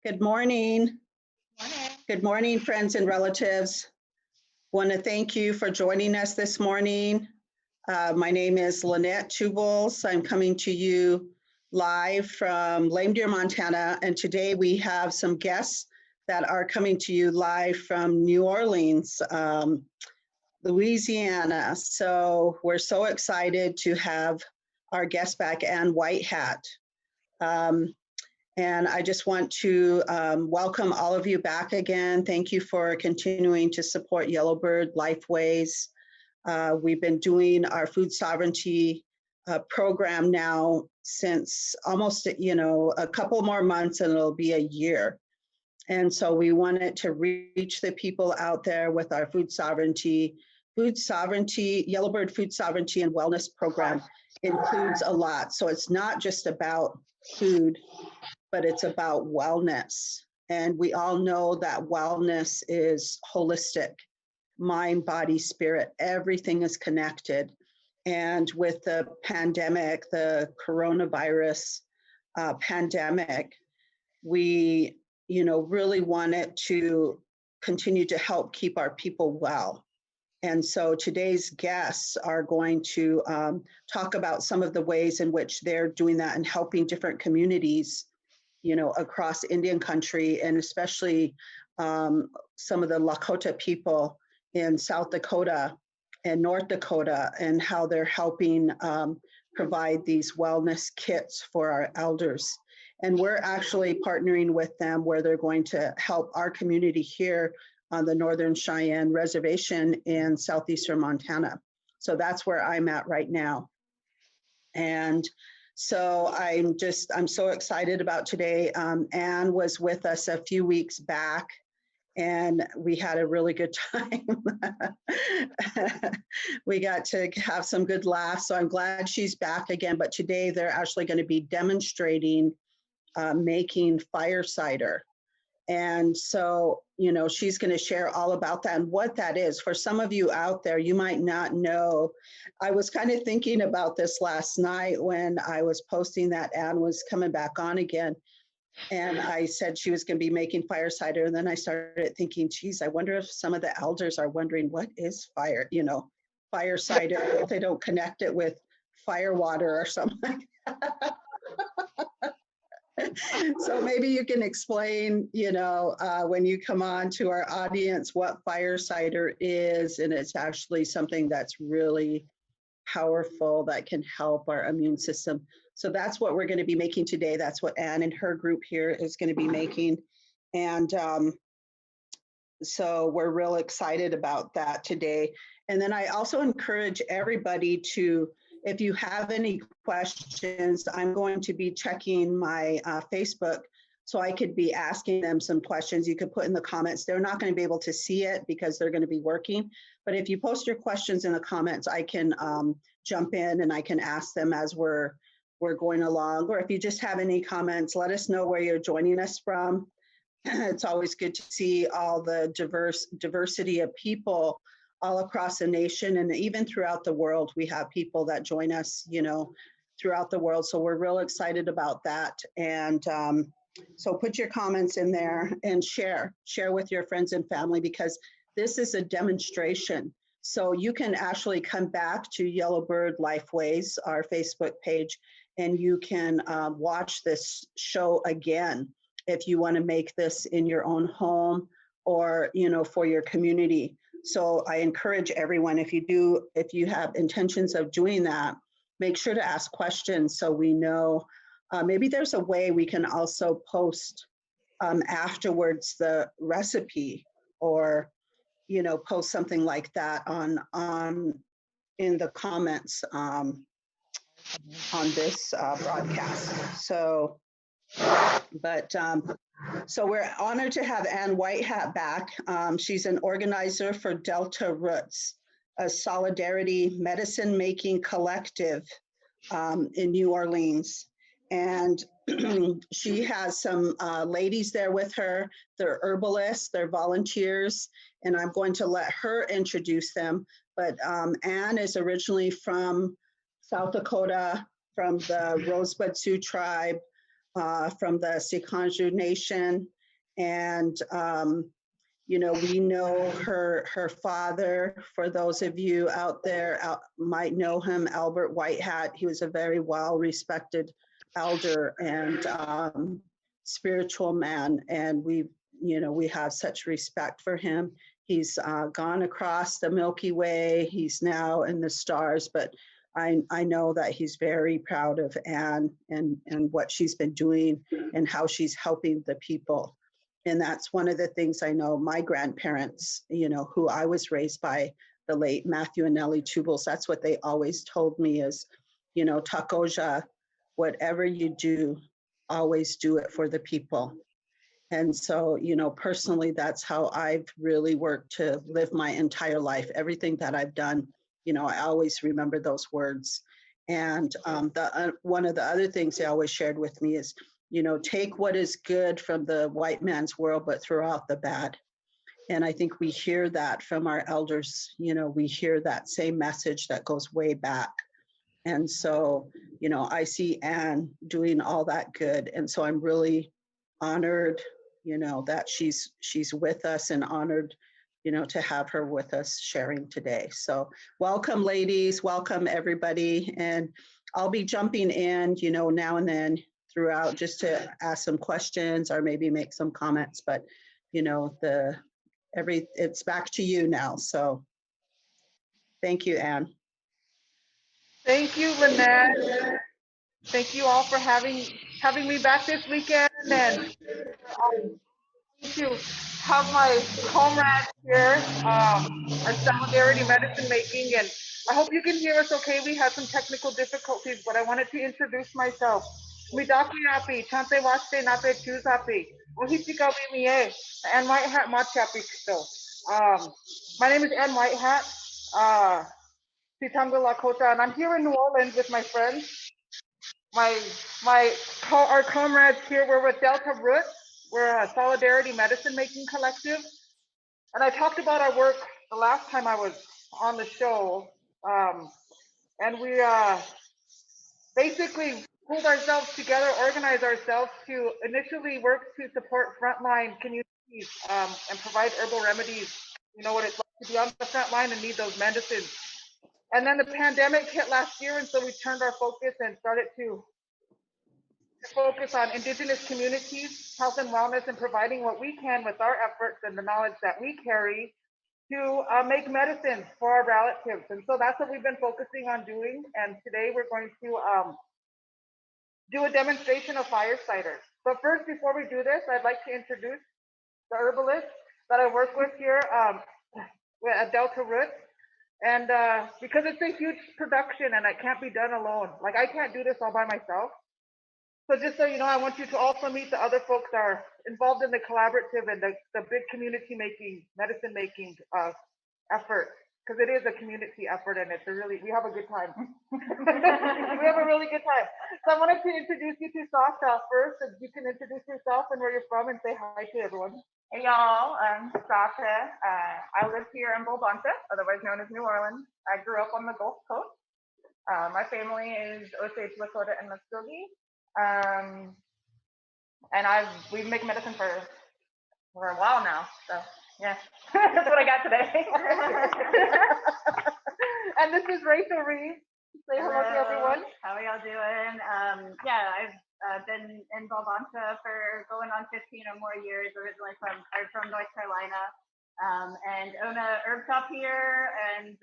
Good morning. Morning. Good morning, friends and relatives. Want to thank you for joining us this morning. My name is Lynette Tubles. I'm coming to you live from Lame Deer, Montana, and today we have some guests that are coming to you live from New Orleans, Louisiana. So we're so excited to have our guest back, Ann Whitehat. And I just want to welcome all of you back again. Thank you for continuing to support Yellowbird Lifeways. We've been doing our food sovereignty program now since almost, a couple more months, and it'll be a year. And so we wanted to reach the people out there with our food sovereignty, Yellowbird Food Sovereignty and Wellness Program includes a lot. So it's not just about food, but it's about wellness. And we all know that wellness is holistic, mind, body, spirit, everything is connected. And with the pandemic, the coronavirus pandemic, we, really wanted to continue to help keep our people well. And so today's guests are going to talk about some of the ways in which they're doing that and helping different communities across Indian country, and especially some of the Lakota people in South Dakota and North Dakota, and how they're helping provide these wellness kits for our elders. And we're actually partnering with them where they're going to help our community here on the Northern Cheyenne Reservation in southeastern Montana. So that's where I'm at right now. And so I'm so excited about today. Ann was with us a few weeks back, and we had a really good time. We got to have some good laughs, so I'm glad she's back again. But today they're actually going to be demonstrating making fire cider. And so, she's going to share all about that and what that is. For some of you out there, you might not know. I was kind of thinking about this last night when I was posting that Ann was coming back on again. And I said she was going to be making fire cider. And then I started thinking, geez, I wonder if some of the elders are wondering, what is fire cider, if they don't connect it with fire water or something like that. So maybe you can explain, when you come on to our audience, what fire cider is, and it's actually something that's really powerful that can help our immune system. So that's what we're going to be making today. That's what Ann and her group here is going to be making. And so we're real excited about that today. And then I also encourage everybody to, if you have any questions, I'm going to be checking my Facebook, so I could be asking them some questions you could put in the comments. They're not going to be able to see it because they're going to be working. But if you post your questions in the comments, I can jump in and I can ask them as we're going along. Or if you just have any comments, let us know where you're joining us from. It's always good to see all the diversity of people all across the nation, and even throughout the world. We have people that join us, throughout the world. So we're real excited about that. And so put your comments in there and share with your friends and family, because this is a demonstration. So you can actually come back to Yellowbird Lifeways, our Facebook page, and you can watch this show again if you want to make this in your own home or, for your community. So I encourage everyone, if you have intentions of doing that, make sure to ask questions so we know. Maybe there's a way we can also post afterwards the recipe, or post something like that on in the comments on this broadcast. So we're honored to have Ann Whitehat back. She's an organizer for Delta Roots, a solidarity medicine-making collective in New Orleans. And she has some ladies there with her. They're herbalists, they're volunteers, and I'm going to let her introduce them. But Ann is originally from South Dakota, from the Rosebud Sioux tribe, from the Sikanju Nation, And, you know, we know her father. For those of you out there might know him, Albert Whitehat. He was a very well-respected elder and spiritual man. And we have such respect for him. He's gone across the Milky Way. He's now in the stars, but I know that he's very proud of Anne and what she's been doing and how she's helping the people. And that's one of the things I know my grandparents, you know, who I was raised by, the late Matthew and Nellie Tubals, that's what they always told me is, you know, Takoja, whatever you do, always do it for the people. And so, you know, personally, that's how I've really worked to live my entire life. Everything that I've done, you know, I always remember those words. And one of the other things they always shared with me is, you know, take what is good from the white man's world, but throw out the bad. And I think we hear that from our elders. You know, we hear that same message that goes way back. And so, you know, I see Anne doing all that good. And so I'm really honored, you know, that she's with us, and honored, you know, to have her with us sharing today. So welcome, ladies, welcome everybody. And I'll be jumping in, you know, now and then throughout just to ask some questions or maybe make some comments, but you know, it's back to you now. So thank you, Anne. Thank you, Lynette. Thank you all for having me back this weekend, and to have my comrades here, our solidarity medicine making, and I hope you can hear us okay. We had some technical difficulties, but I wanted to introduce myself. Midaki api, chante waste nape chuzapi, ohichika mie, and White Hat machapi kito. My name is Ann Whitehat, Sitanga Lakota, and I'm here in New Orleans with my friends. Our comrades here. We're with Delta Root. We're a solidarity medicine making collective, and I talked about our work the last time I was on the show, and we basically pulled ourselves together, organized ourselves to initially work to support frontline communities and provide herbal remedies. You know what it's like to be on the front line and need those medicines. And then the pandemic hit last year, and so we turned our focus and started to focus on Indigenous communities, health and wellness, and providing what we can with our efforts and the knowledge that we carry to make medicines for our relatives. And so that's what we've been focusing on doing. And today we're going to do a demonstration of fire cider. But first, before we do this, I'd like to introduce the herbalist that I work with here at Delta Root. And because it's a huge production and it can't be done alone, like I can't do this all by myself. So just so you know, I want you to also meet the other folks that are involved in the collaborative and the big community making, medicine making effort, because it is a community effort and we have a good time. We have a really good time. So I wanted to introduce you to Sasha first, and you can introduce yourself and where you're from and say hi to everyone. Hey y'all, I'm Sasha. I live here in Bolbonta, otherwise known as New Orleans. I grew up on the Gulf Coast. My family is Osage, Lakota, and Muskogee. And we make medicine for a while now. So yeah, that's what I got today. And this is Rachel Reed. Say hello to everyone. How are y'all doing? I've been in Bolbonta for going on 15 or more years. Originally from North Carolina, and own a herb shop here, and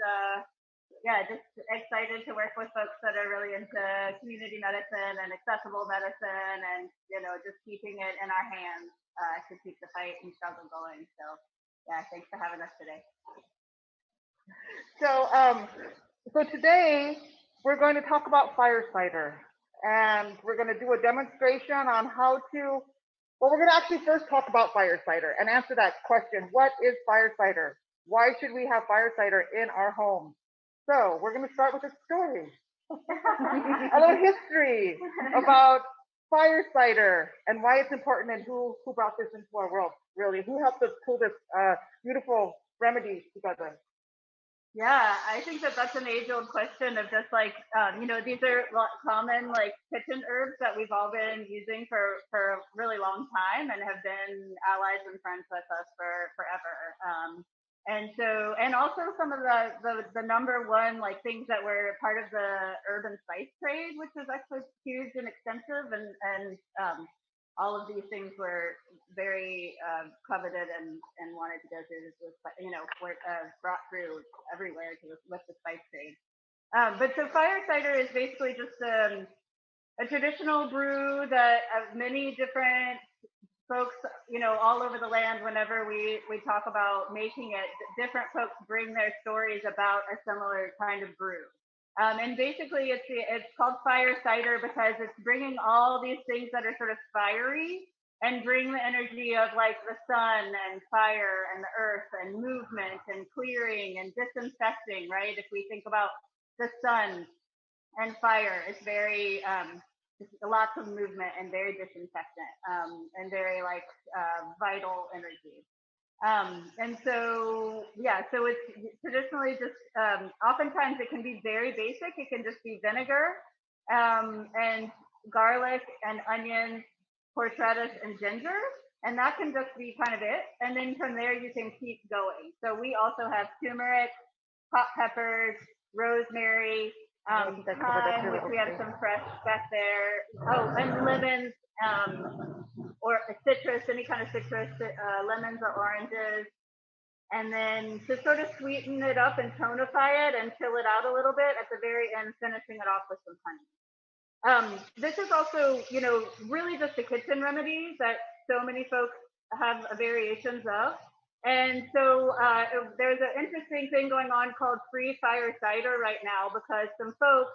just excited to work with folks that are really into community medicine and accessible medicine, and just keeping it in our hands to keep the fight and struggle going. So yeah, thanks for having us today. So today we're going to talk about fire cider, and we're going to do a demonstration on how to. Well, we're going to actually first talk about fire cider and answer that question: what is fire cider? Why should we have fire cider in our homes? So we're going to start with a story, a little history about fire cider and why it's important, and who brought this into our world, really, who helped us pull this beautiful remedy together. Yeah, I think that that's an age-old question of just like, these are common like kitchen herbs that we've all been using for a really long time and have been allies and friends with us for forever. And so, and also some of the number one like things that were part of the herb and spice trade, which was actually huge and extensive, and all of these things were very coveted and wanted to go through this, were brought through everywhere with the spice trade. But so fire cider is basically just a traditional brew that many different folks, all over the land, whenever we talk about making it, different folks bring their stories about a similar kind of brew. And basically, it's called fire cider because it's bringing all these things that are sort of fiery and bring the energy of like the sun and fire and the earth and movement and clearing and disinfecting, right? If we think about the sun and fire, it's very lots of movement and very disinfectant, and very like vital energy. And so, yeah, so it's traditionally just, oftentimes it can be very basic. It can just be vinegar, and garlic and onions, horseradish and ginger. And that can just be kind of it. And then from there, you can keep going. So we also have turmeric, hot peppers, rosemary, thyme, which we have some fresh back there. Oh, and lemons, or citrus, any kind of citrus, lemons or oranges. And then to sort of sweeten it up and tonify it and chill it out a little bit at the very end, finishing it off with some honey. This is also, really just a kitchen remedy that so many folks have variations of. And so there's an interesting thing going on called free fire cider right now because some folks,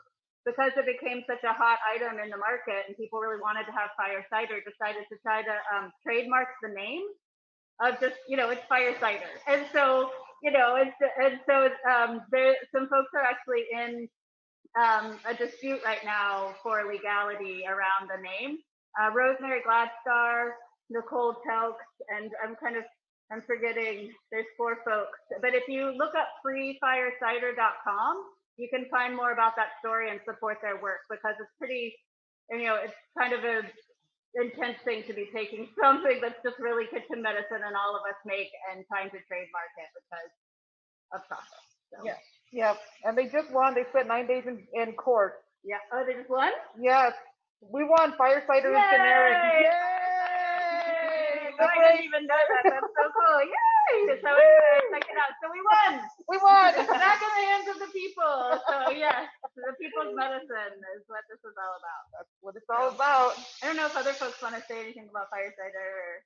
because it became such a hot item in the market and people really wanted to have fire cider, decided to try to trademark the name of just, it's fire cider. And so, there, some folks are actually in a dispute right now for legality around the name. Rosemary Gladstar, Nicole Telks, and I'm forgetting, there's 4 folks. But if you look up freefirecider.com, you can find more about that story and support their work because it's pretty, it's kind of a intense thing to be taking something that's just really kitchen medicine and all of us make and trying to trademark it because of profit. So. Yeah. Yeah. And they just won. They spent 9 days in court. Yeah. Oh, they just won? Yes. We won. Fire cider is generic. Yay! I didn't even know that. That's so cool. Yay! So anyway, check it out. So we won. We won. Back in the hands of the people. So yes, the people's medicine is what this is all about. That's what it's all about. I don't know if other folks want to say anything about fire cider or...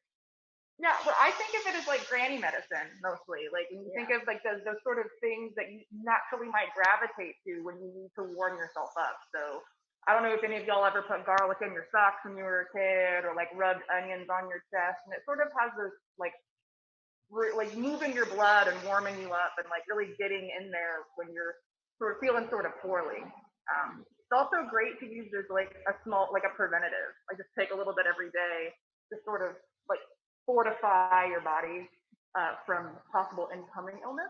Yeah, but I think of it as like granny medicine mostly. Like when you think of like those sort of things that you naturally might gravitate to when you need to warm yourself up. So I don't know if any of y'all ever put garlic in your socks when you were a kid, or like rubbed onions on your chest, and it sort of has this like moving your blood and warming you up, and like really getting in there when you're sort of feeling sort of poorly. It's also great to use as like a preventative. Like just take a little bit every day to sort of like fortify your body from possible incoming illness.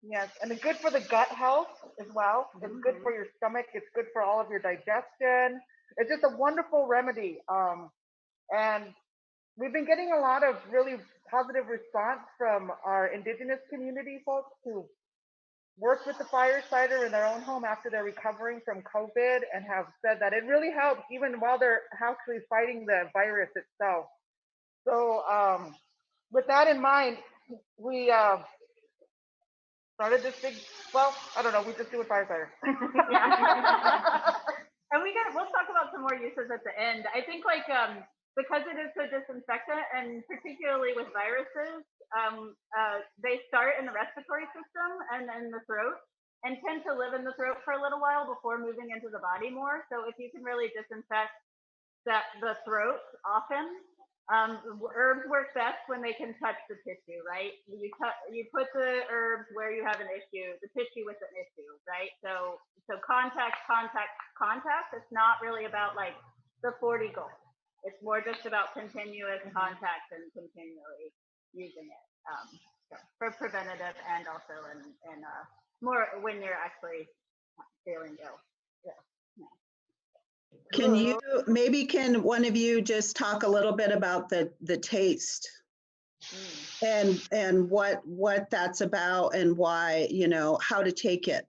Yes, and it's good for the gut health as well. It's good for your stomach. It's good for all of your digestion. It's just a wonderful remedy. And we've been getting a lot of really positive response from our indigenous community folks who worked with the fire cider in their own home after they're recovering from COVID and have said that it really helps even while they're actually fighting the virus itself. So with that in mind, we started this big, well, I don't know, we just do it fire cider. And we'll talk about some more uses at the end. I think because it is so disinfectant, and particularly with viruses, they start in the respiratory system and in the throat and tend to live in the throat for a little while before moving into the body more. So if you can really disinfect the throat often, herbs work best when they can touch the tissue, right? You put the herbs where you have an issue, the tissue with an issue, right? So contact. It's not really about like the 40 goal. It's more just about continuous contact and continually using it for preventative and also in more when you're actually feeling ill. Can you, maybe can one of you just talk a little bit about the taste and what that's about and why, you know, how to take it?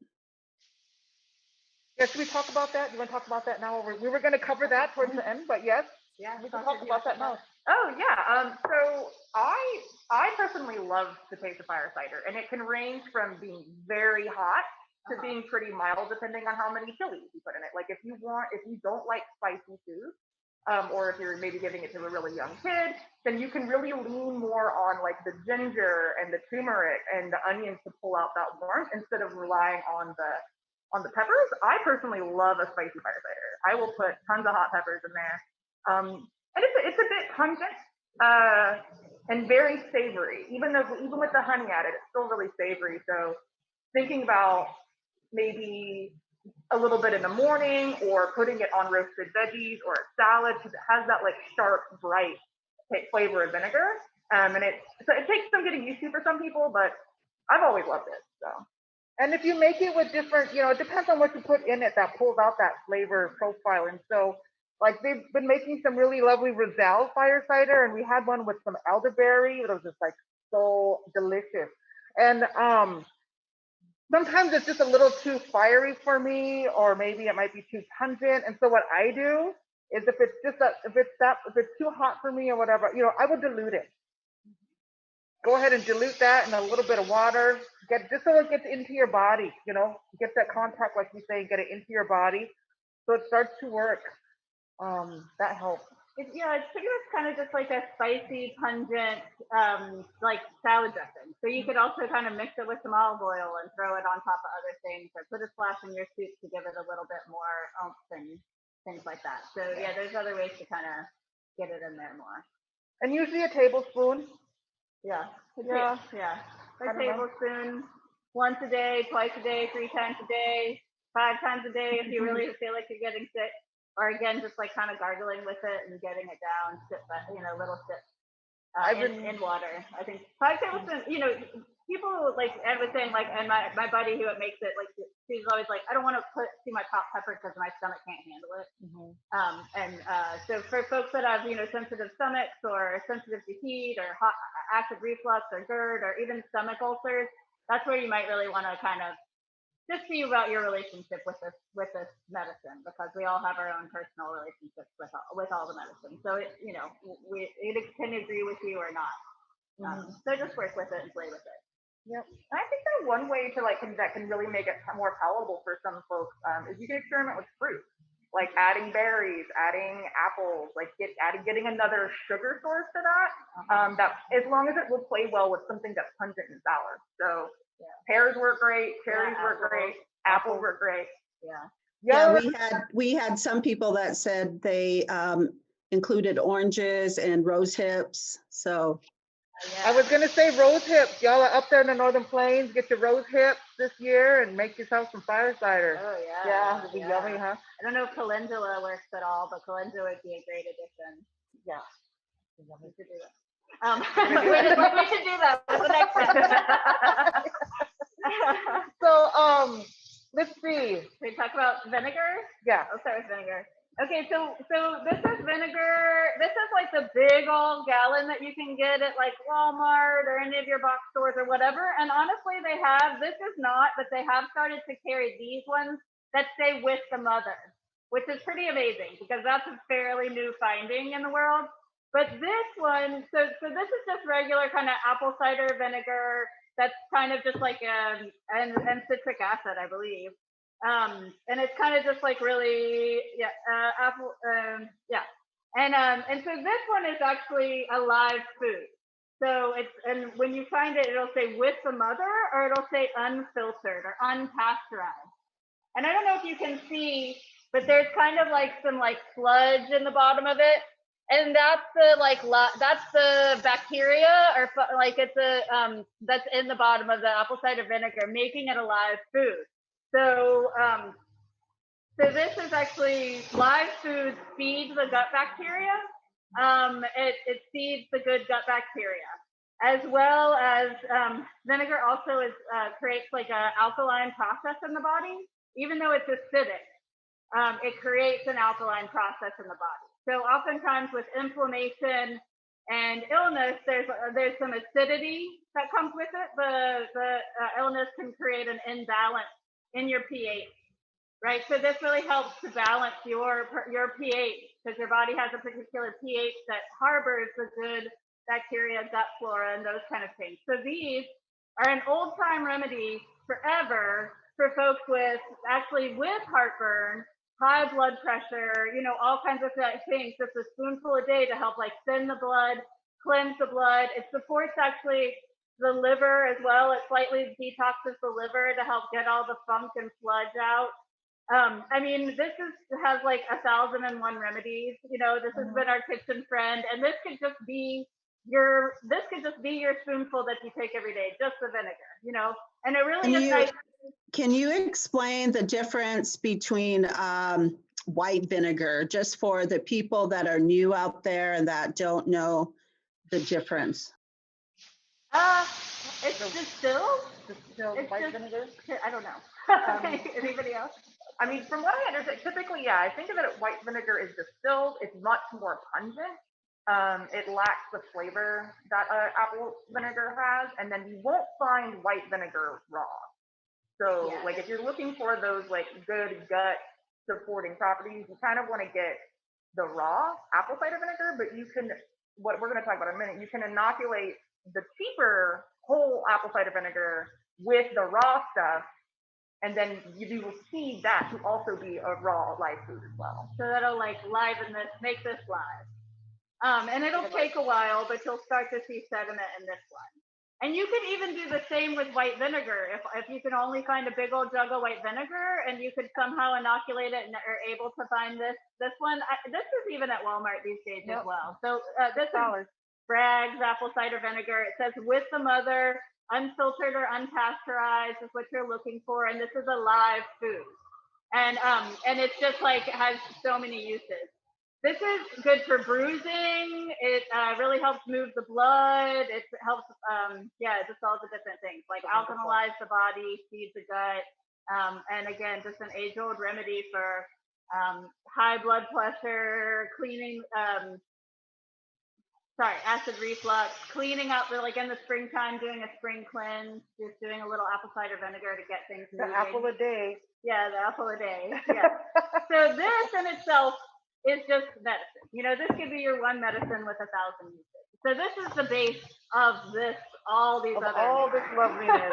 Yeah, should we talk about that? You want to talk about that now? We were going to cover that towards the end, but yes, Yeah, we can talk about that now. Oh yeah. So I personally love the taste of fire cider, and it can range from being very hot to being pretty mild, depending on how many chilies you put in it. Like if you don't like spicy food, or if you're maybe giving it to a really young kid, then you can really lean more on like the ginger and the turmeric and the onions to pull out that warmth instead of relying on the peppers. I personally love a spicy fire cider. I will put tons of hot peppers in there. And it's a bit pungent and very savory. Even with the honey added, it's still really savory. So thinking about maybe a little bit in the morning or putting it on roasted veggies or a salad because it has that like sharp, bright flavor of vinegar. And it takes some getting used to for some people, but I've always loved it. So. And if you make it with different, you know, it depends on what you put in it that pulls out that flavor profile. And so, like, they've been making some really lovely Roselle fire cider, and we had one with some elderberry. It was just like so delicious. And sometimes it's just a little too fiery for me, or maybe it might be too pungent. And so what I do is if it's too hot for me or whatever, you know, I would dilute it. Go ahead and dilute that in a little bit of water. Just so it gets into your body, you know, get that contact, like you say, get it into your body, so it starts to work. That helps. It's pretty much kind of just like a spicy, pungent, like salad dressing. So you could also kind of mix it with some olive oil and throw it on top of other things, or put a splash in your soup to give it a little bit more oomph and things like that. So yeah, there's other ways to kind of get it in there more. And usually a tablespoon. Yeah. Yeah. A tablespoon, once a day, twice a day, 3 times a day, 5 times a day if you really feel like you're getting sick. Or again, just like kind of gargling with it and getting it down, little sips in water. I think 5 tablespoons, you know, people like Ed was saying, like, and my buddy who makes it, like, she's always like, I don't want to put too much hot pepper because my stomach can't handle it. So for folks that have, you know, sensitive stomachs or sensitive to heat or hot acid reflux or GERD or even stomach ulcers, that's where you might really want to kind of just see about your relationship with this medicine, because we all have our own personal relationships with all the medicine. So it, you know, it can agree with you or not. So just work with it and play with it. Yep. And I think that one way to that can really make it more palatable for some folks is you can experiment with fruit, like adding berries, adding apples, like getting another sugar source to that. That as long as it will play well with something that's pungent and sour. So pears work great, cherries work great, apples work great. We had some people that said they included oranges and rose hips. So I was gonna say rose hips. Y'all are up there in the Northern Plains. Get your rose hips this year and make yourself some fire cider. Oh yeah. Yeah, it'll be yummy, huh? I don't know if calendula works at all, but calendula would be a great addition. Yeah. We should do that. We should do that. What's the next step? So let's see. We talk about vinegar. Yeah. I'll start with vinegar. Okay, so this is vinegar. This is like the big old gallon that you can get at like Walmart or any of your box stores or whatever. And honestly, this is not, but they have started to carry these ones that say with the mother, which is pretty amazing because that's a fairly new finding in the world. But this one, so this is just regular kind of apple cider vinegar. That's kind of just like and citric acid, I believe. And it's kind of just like really, apple, And so this one is actually a live food. So and when you find it, it'll say with the mother, or it'll say unfiltered or unpasteurized. And I don't know if you can see, but there's kind of like some like sludge in the bottom of it. And that's the bacteria, or like it's that's in the bottom of the apple cider vinegar, making it a live food. So this is actually live food feeds the gut bacteria. It feeds the good gut bacteria. as well as vinegar also creates like a alkaline process in the body. Even though it's acidic, it creates an alkaline process in the body. So oftentimes with inflammation and illness, there's some acidity that comes with it. The illness can create an imbalance in your pH, right? So this really helps to balance your pH, because your body has a particular pH that harbors the good bacteria, gut flora, and those kind of things. So these are an old time remedy forever for folks with heartburn, high blood pressure, you know, all kinds of things. Just a spoonful a day to help like thin the blood, cleanse the blood. It supports actually the liver as well. It slightly detoxes the liver to help get all the funk and sludge out. I mean, has like 1,001 remedies. You know, this has been our kitchen friend, and this could just be your spoonful that you take every day, just the vinegar. You know, and it really is nice. Can you explain the difference between white vinegar, just for the people that are new out there and that don't know the difference? It's distilled. White vinegar? I don't know. Anybody else? I mean, from what I understand, typically, yeah, I think of it as white vinegar is distilled. It's much more pungent. It lacks the flavor that apple vinegar has, and then you won't find white vinegar raw. So, Yeah. like, if you're looking for those like good gut supporting properties, you kind of want to get the raw apple cider vinegar. But you can, what we're going to talk about in a minute, you can inoculate the cheaper whole apple cider vinegar with the raw stuff, and then you will see that to also be a raw live food as well. So that'll like liven this, make this live. And it'll take a while, but you'll start to see sediment in this one. And you can even do the same with white vinegar. If you can only find a big old jug of white vinegar and you could somehow inoculate it and are able to find this one, this is even at Walmart these days as well. So this is Bragg's apple cider vinegar. It says with the mother, unfiltered or unpasteurized is what you're looking for. And this is a live food. And it's just like, it has so many uses. This is good for bruising. It really helps move the blood. It helps, just all the different things, like alkalize the body, feed the gut. And again, just an age-old remedy for high blood pressure, cleaning, acid reflux, cleaning up, like in the springtime, doing a spring cleanse, just doing a little apple cider vinegar to get things moving. The apple a day. Yeah, the apple a day. Yeah. So this in itself is just medicine. You know, this could be your one medicine with 1,000 uses. So this is the base of this, all these other. All this loveliness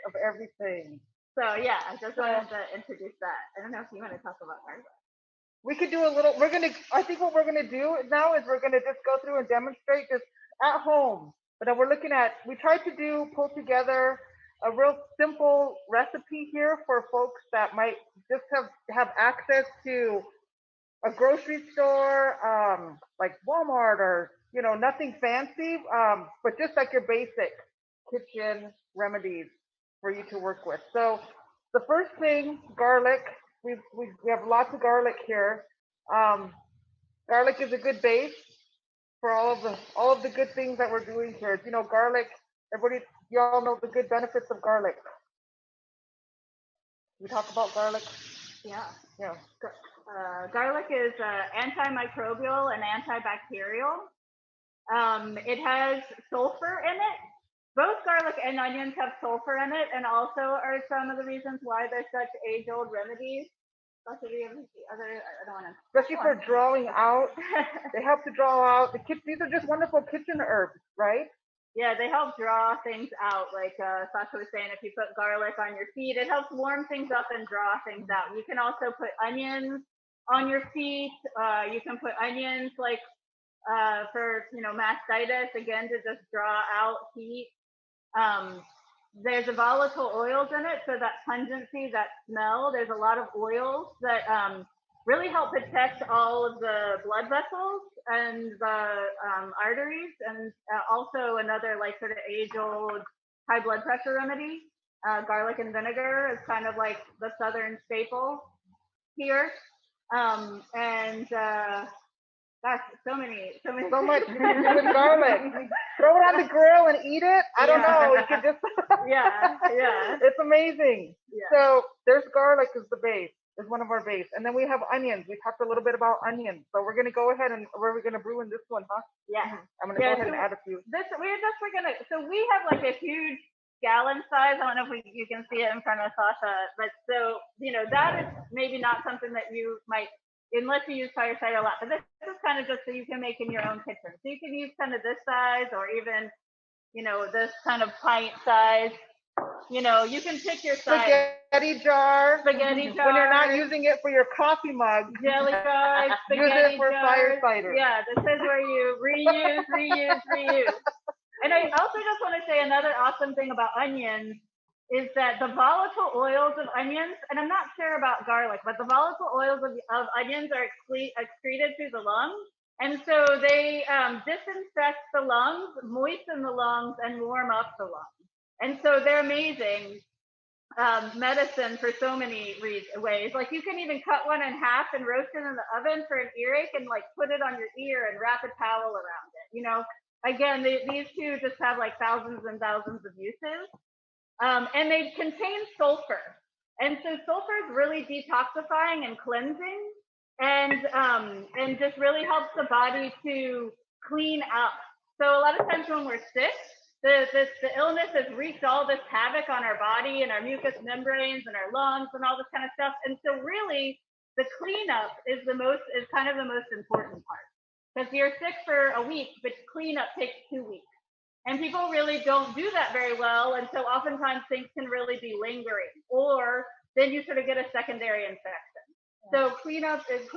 of everything. So yeah, I just wanted to introduce that. I don't know if you want to talk about that. We could do a little, I think what we're gonna do now is we're gonna just go through and demonstrate this at home. But then we tried to pull together a real simple recipe here for folks that might just have access to a grocery store, like Walmart, or, you know, nothing fancy, but just like your basic kitchen remedies for you to work with. So the first thing, garlic. We have lots of garlic here. Garlic is a good base for all of the good things that we're doing here. You know, garlic. You all know the good benefits of garlic. We talk about garlic. Yeah. Yeah. Garlic is antimicrobial and antibacterial. It has sulfur in it. Both garlic and onions have sulfur in it, and also are some of the reasons why they're such age-old remedies. Especially for drawing out. They help to draw out. These are just wonderful kitchen herbs, right? Yeah, they help draw things out. Like Sasha was saying, if you put garlic on your feet, it helps warm things up and draw things out. You can also put onions on your feet. You can put onions like for, you know, mastitis, again, to just draw out heat. There's volatile oils in it, so that pungency, that smell, there's a lot of oils that really help protect all of the blood vessels and the arteries, and also another like sort of age-old high blood pressure remedy. Garlic and vinegar is kind of like the southern staple here. Gosh, so many. So much you can do with garlic. Throw it on the grill and eat it. I don't know. You can just. Yeah. It's amazing. Yeah. So there's garlic is the base. Is one of our base, and then we have onions. We talked a little bit about onions, so we're gonna go ahead and where we're gonna brew in this one, huh? Yeah. I'm gonna go ahead and add a few. So we have like a huge gallon size. I don't know if you can see it in front of Sasha, but so that is maybe not something that you might, unless you use fire cider a lot. But this is kind of just so you can make in your own kitchen. So you can use kind of this size, or even this kind of pint size. You can pick your size. Spaghetti jar. When you're not using it for your coffee mug. Jelly jars. Use it for fire cider. Yeah, this is where you reuse. And I also just want to say another awesome thing about onions is that the volatile oils of onions, and I'm not sure about garlic, but the volatile oils of onions are excreted through the lungs. And so they disinfect the lungs, moisten the lungs, and warm up the lungs. And so they're amazing medicine for so many ways. Like you can even cut one in half and roast it in the oven for an earache and like put it on your ear and wrap a towel around it. Again, these two just have like thousands and thousands of uses. And they contain sulfur. And so sulfur is really detoxifying and cleansing, and just really helps the body to clean up. So a lot of times when we're sick, the illness has wreaked all this havoc on our body and our mucous membranes and our lungs and all this kind of stuff. And so really the cleanup is kind of the most important part, because you're sick for a week, but cleanup takes 2 weeks. And people really don't do that very well. And so oftentimes things can really be lingering, or then you sort of get a secondary infection. So cleanup is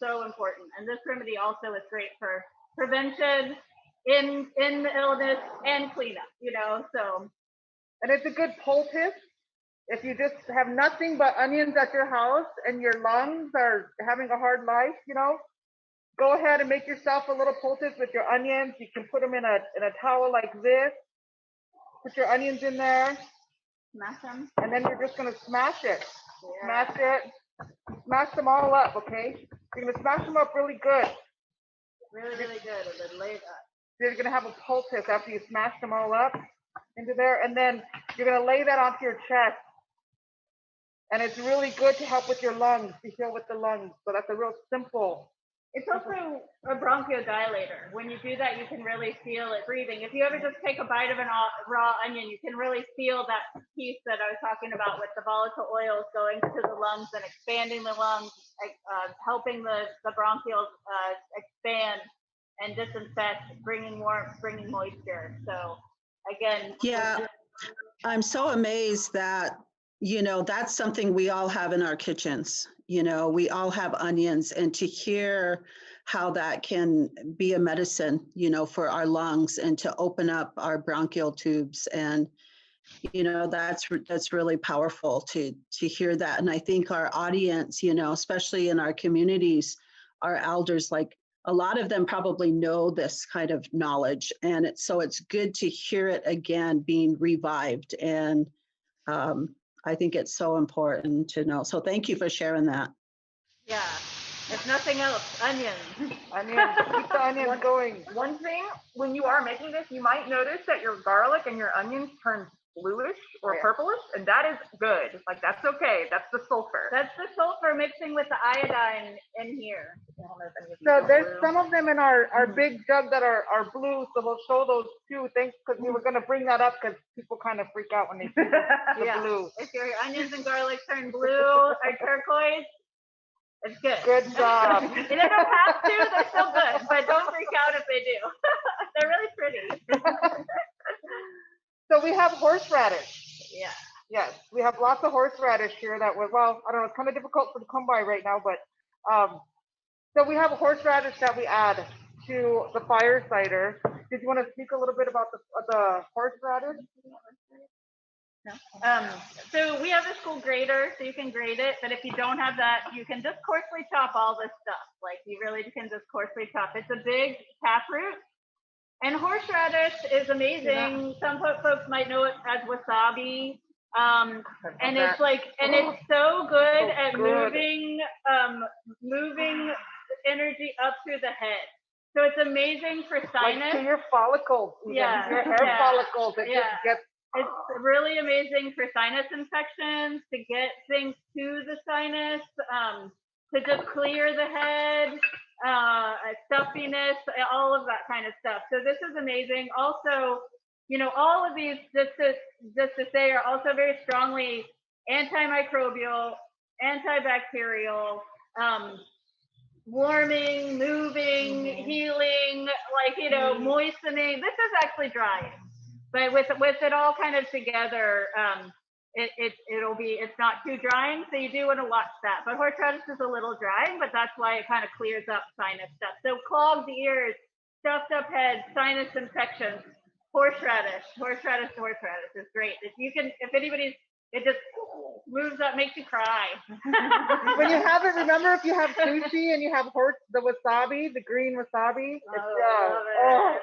so important. And this remedy also is great for prevention in the illness and cleanup, so. And it's a good poultice. If you just have nothing but onions at your house and your lungs are having a hard life, go ahead and make yourself a little poultice with your onions. You can put them in a towel like this. Put your onions in there. Smash them. And then you're just going to smash it. Yeah. Smash it. Smash them all up, okay? You're going to smash them up really good. Really, really good. And then lay it up. You're going to have a poultice after you smash them all up into there. And then you're going to lay that onto your chest. And it's really good to help with your lungs, to heal with the lungs. So that's a real simple. It's also a bronchodilator. When you do that, you can really feel it breathing. If you ever just take a bite of a raw onion, you can really feel that piece that I was talking about with the volatile oils going to the lungs and expanding the lungs, helping the bronchioles expand and disinfect, bringing warmth, bringing moisture. So again. Yeah, I'm so amazed that, that's something we all have in our kitchens. We all have onions, and to hear how that can be a medicine, for our lungs and to open up our bronchial tubes. And, that's really powerful to hear that. And I think our audience, especially in our communities, our elders, like a lot of them probably know this kind of knowledge. And it's good to hear it again, being revived. And, I think it's so important to know. So thank you for sharing that. Yeah, if nothing else, onions. Onions, keep the onions going. One thing, when you are making this, you might notice that your garlic and your onions turn bluish or purplish, and that is good. Like, that's okay. That's the sulfur. That's the sulfur mixing with the iodine in here. So there's some of them in our big jug that are blue, so we'll show those too. Thanks, because we were going to bring that up because people kind of freak out when they see the blue. If your onions and garlic turn blue or turquoise, it's good. Good job. They don't have to, they're still good, but don't freak out if they do. They're really pretty. So we have horseradish. Yeah. Yes, we have lots of horseradish here that was, well, I don't know, it's kind of difficult to come by right now, but so we have a horseradish that we add to the fire cider. Did you want to speak a little bit about the horseradish? No. So we have this cool grater, so you can grate it, but if you don't have that, you can just coarsely chop all this stuff. Like, you really can just coarsely chop. It's a big taproot. And horseradish is amazing. Some folks might know it as wasabi. And it's like, and it's so good at moving energy up through the head. So it's amazing for sinus. Like to your follicles, even. Yeah, Your hair yeah, follicles. It yeah. just gets. It's really amazing for sinus infections, to get things to the sinus, to just clear the head, stuffiness, all of that kind of stuff. So this is amazing. Also, you know, all of these, just to say, are also very strongly antimicrobial, antibacterial, warming, moving, healing, like, you know, moistening. This is actually drying, but with it all kind of together, it's not too drying, so you do want to watch that. But horseradish is a little drying, but that's why it kind of clears up sinus stuff. So clogged ears, stuffed up head, sinus infections, horseradish is great. If anybody's, it just moves up, makes you cry. When you have it, remember if you have sushi and you have the wasabi, the green wasabi,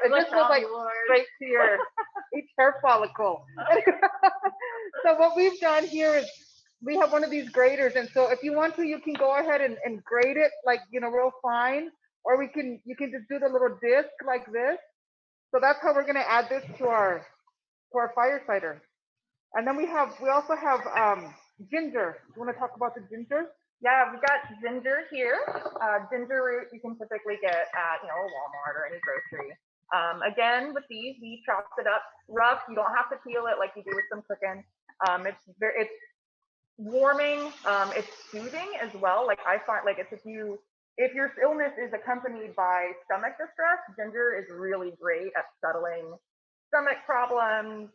it just goes like straight to your each hair follicle. So what we've done here is we have one of these graters, and so if you want to, you can go ahead and grate it like, you know, real fine, or you can just do the little disc like this. So that's how we're gonna add this to our fire cider. And then we also have ginger. You want to talk about the ginger? Yeah, we've got ginger here. Ginger root you can typically get at, you know, Walmart or any grocery. Again, with these, we chopped it up rough. You don't have to peel it like you do with some cooking. It's warming. It's soothing as well. Like I find, like if your illness is accompanied by stomach distress, ginger is really great at settling stomach problems.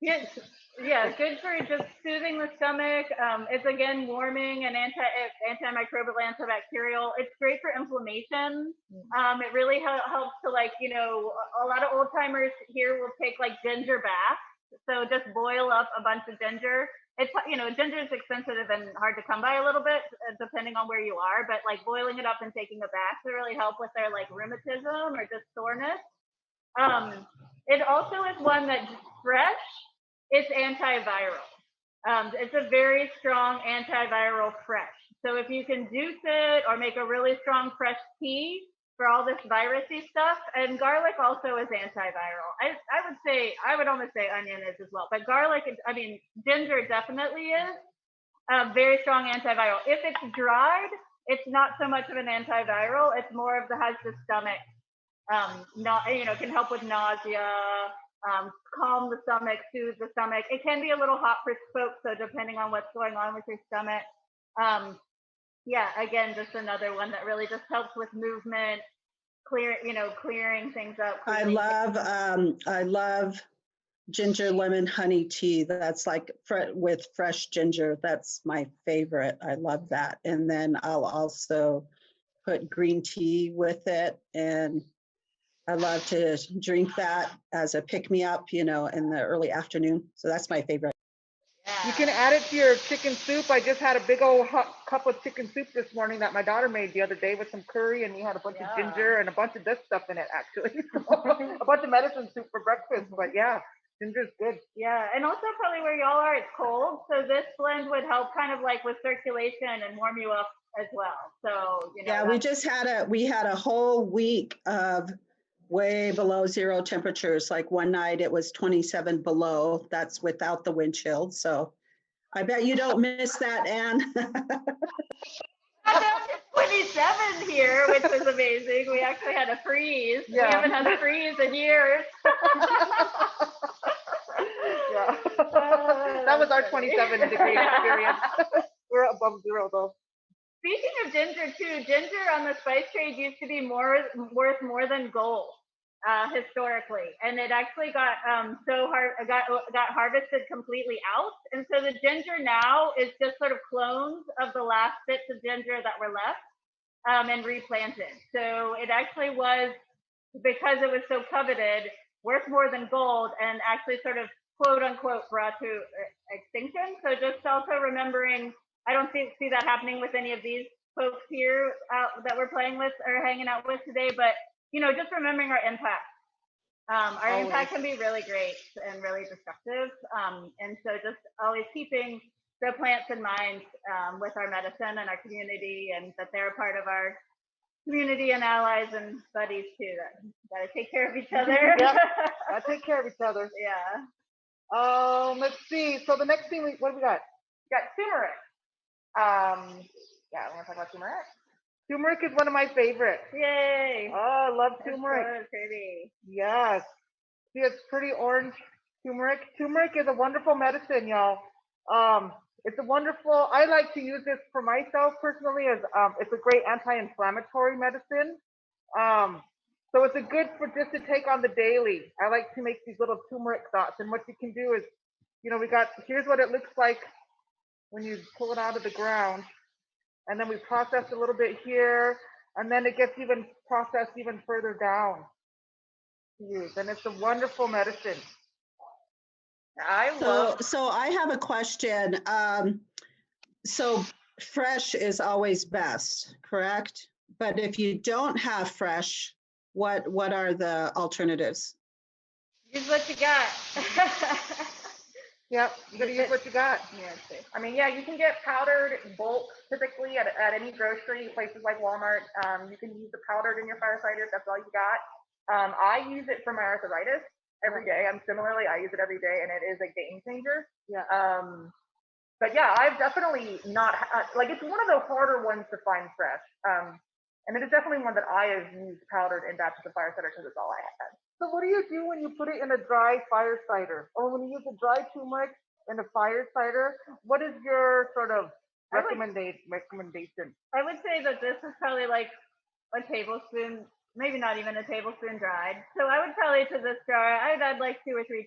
Yeah, good for just soothing the stomach. It's again warming and antimicrobial, antibacterial. It's great for inflammation. It really helps to, like, you know, a lot of old timers here will take like ginger baths. So just boil up a bunch of ginger. It's, you know, ginger is expensive and hard to come by a little bit depending on where you are, but like boiling it up and taking a bath to really help with their like rheumatism or just soreness. It also is one that fresh, it's antiviral. It's a very strong antiviral fresh. So if you can juice it or make a really strong fresh tea for all this virusy stuff, and garlic also is antiviral. I would almost say onion is as well, but garlic, ginger definitely is very strong antiviral. If it's dried, it's not so much of an antiviral. It's more of has the stomach. Can help with nausea, calm the stomach, soothe the stomach. It can be a little hot for folks, so depending on what's going on with your stomach. Again, just another one that really just helps with movement, clearing things up. I love ginger lemon honey tea. That's like with fresh ginger. That's my favorite. I love that. And then I'll also put green tea with it, and I love to drink that as a pick-me-up, in the early afternoon. So that's my favorite. You can add it to your chicken soup. I just had a big old hot cup of chicken soup this morning that my daughter made the other day with some curry, and we had a bunch of ginger and a bunch of this stuff in it, actually. A bunch of medicine soup for breakfast, but yeah, ginger's good. Yeah, and also probably where y'all are, it's cold, so this blend would help kind of like with circulation and warm you up as well. So, we had a whole week of way below zero temperatures. Like one night it was 27 below. That's without the wind chill. So I bet you don't miss that, Anne. 27 here, which is amazing. We actually had a freeze. Yeah. We haven't had a freeze in years. Yeah. That was our 27 degree experience. We're above zero though. Speaking of ginger too, ginger on the spice trade used to be worth more than gold historically, and it actually got got harvested completely out, and so the ginger now is just sort of clones of the last bits of ginger that were left and replanted. So it actually was, because it was so coveted, worth more than gold, and actually sort of quote unquote brought to extinction. So just also remembering, I don't see that happening with any of these folks here that we're playing with or hanging out with today, but just remembering our impact. Our impact can be really great and really destructive. And so just always keeping the plants in mind with our medicine and our community, and that they're a part of our community and allies and buddies too. That gotta take care of each other. Yep. Gotta take care of each other. Yeah. Let's see. So the next thing, what do we got? We got turmeric. Yeah, we're gonna talk about turmeric. Turmeric is one of my favorites. Yay. Oh, I love It's turmeric. so pretty. Yes. See, it's pretty orange turmeric. Turmeric is a wonderful medicine, y'all. It's a wonderful, I like to use this for myself personally as it's a great anti-inflammatory medicine. So it's a good for just to take on the daily. I like to make these little turmeric dots, and what you can do is, you know, here's what it looks like when you pull it out of the ground, and then we process a little bit here, and then it gets even processed even further down to use, and it's a wonderful medicine. So I have a question. So fresh is always best, correct? But if you don't have fresh, what are the alternatives? Use what you got. Yep, you gotta use what you got. Yeah, I mean, yeah, you can get powdered bulk typically at any grocery, places like Walmart. You can use the powdered in your fire cider if that's all you got. I use it for my arthritis every day. I use it every day, and it is a game changer. Yeah. But yeah, I've definitely not like, it's one of the harder ones to find fresh. And it is definitely one that I have used powdered in batches of fire cider because it's all I had. So what do you do when you put it in a dry fire cider, or when you use a dry turmeric in a fire cider? What is your sort of recommendation? I would say that this is probably like a tablespoon, maybe not even a tablespoon dried. So I would probably, to this jar, I'd add like 2 or 3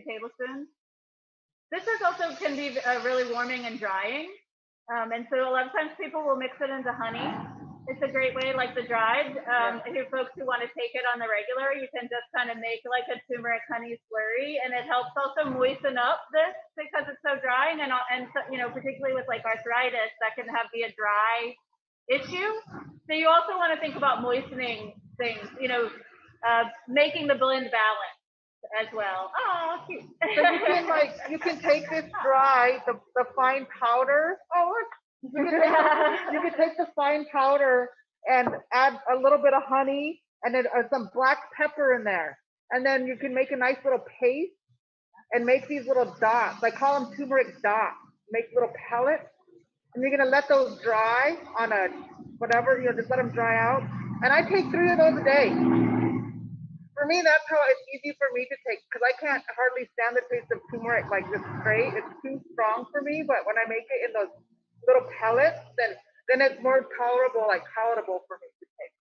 tablespoons. This is also can be really warming and drying. And so a lot of times people will mix it into honey. It's a great way, like the dried. If you're folks who want to take it on the regular, you can just kind of make like a turmeric honey slurry, and it helps also moisten up this because it's so drying, and so, you know, particularly with like arthritis, that can be a dry issue. So you also want to think about moistening things, you know, making the blend balanced as well. Oh, cute. So you can take this dry, the fine powder. Oh, look. You can take the fine powder and add a little bit of honey and then some black pepper in there. And then you can make a nice little paste and make these little dots. I call them turmeric dots. Make little pellets. And you're going to let those dry on a whatever, you know, just let them dry out. And I take 3 of those a day. For me, that's how it's easy for me to take, because I can't hardly stand the taste of turmeric like this straight. It's too strong for me. But when I make it in those little pellets, then it's more palatable for me to take.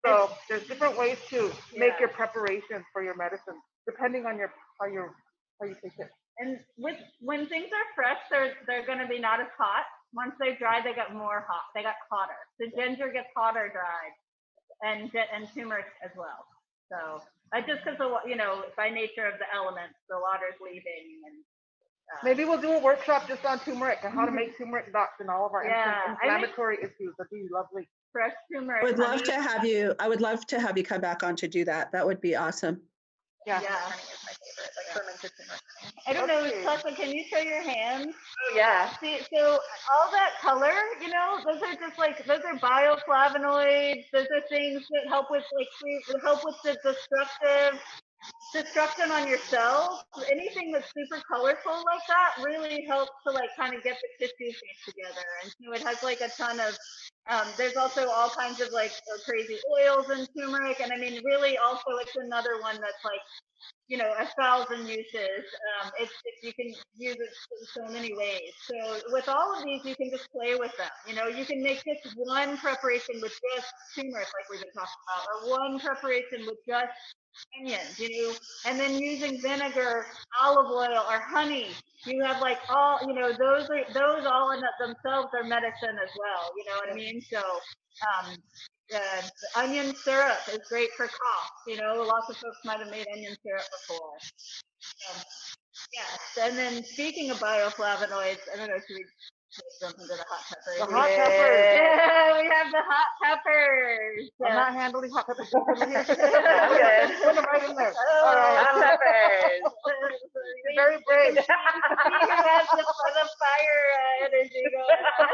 So there's different ways to make your preparations for your medicine, depending on how you take it. And when things are fresh, they're going to be not as hot. Once they dry, they get more hot. They got hotter. The ginger gets hotter dried, and turmeric as well. So just because you know, by nature of the elements, the water's leaving. And maybe we'll do a workshop just on turmeric and how to make turmeric dots and all of our inflammatory issues. That'd be lovely. Fresh turmeric. I would love to have you. I would love to have you come back on to do that. That would be awesome. Yeah. Honey is my favorite. Like fermented turmeric. I don't know, Tessa, can you show your hands? Oh yeah. See, so all that color, you know, those are bioflavonoids. Those are things that help with the destruction on your cells. Anything that's super colorful like that really helps to like kind of get the tissues together. And so it has like a ton of there's also all kinds of like crazy oils in turmeric, and I mean really also it's another one that's like, you know, 1,000 uses. You can use it in so many ways. So with all of these, you can just play with them. You know, you can make just one preparation with just turmeric, like we've been talking about, or one preparation with just onions, you know, and then using vinegar, olive oil, or honey. You have like all, you know, those all in themselves are medicine as well. You know what I mean? So the onion syrup is great for cough. You know, lots of folks might have made onion syrup before. Yes, and then speaking of bioflavonoids, I don't know, should we jump into the hot peppers? The hot peppers. Yeah, we have the hot peppers. I'm not handling hot peppers. Good. Put them right in there. Oh, All right. Hot peppers. very brave. See who has the fire energy going on.